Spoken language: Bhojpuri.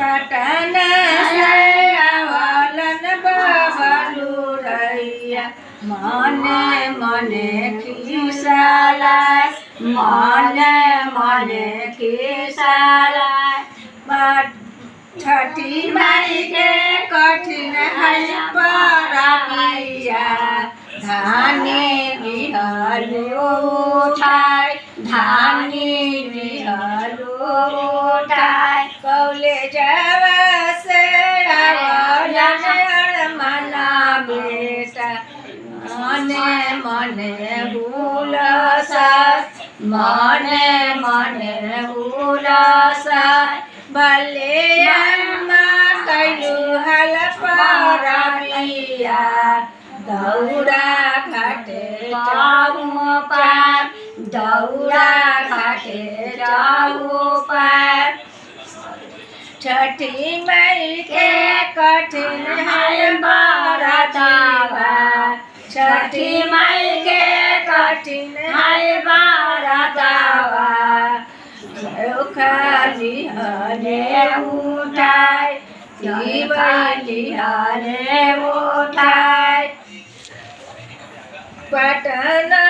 पटन से आवलन बबलू रैया मने मने खिसाला मने मने खिसाला छठी माई के कठिन है परबिया धानी बिहलु उठाय धानी बिहलु उठाय कौले जावा से आवलन मना बेटा मने मने हुलसा मने मने हुलसा भले अम्मा कैलू हल परबिया दौड़ा घाटे जाऊ पार दौड़ा घाटे जाऊ पार छठी माई के कठिन है बरतावा छठी माई के कठिन है बरतावा खाली हरे उठाय दिवाली हरे उठाय पटना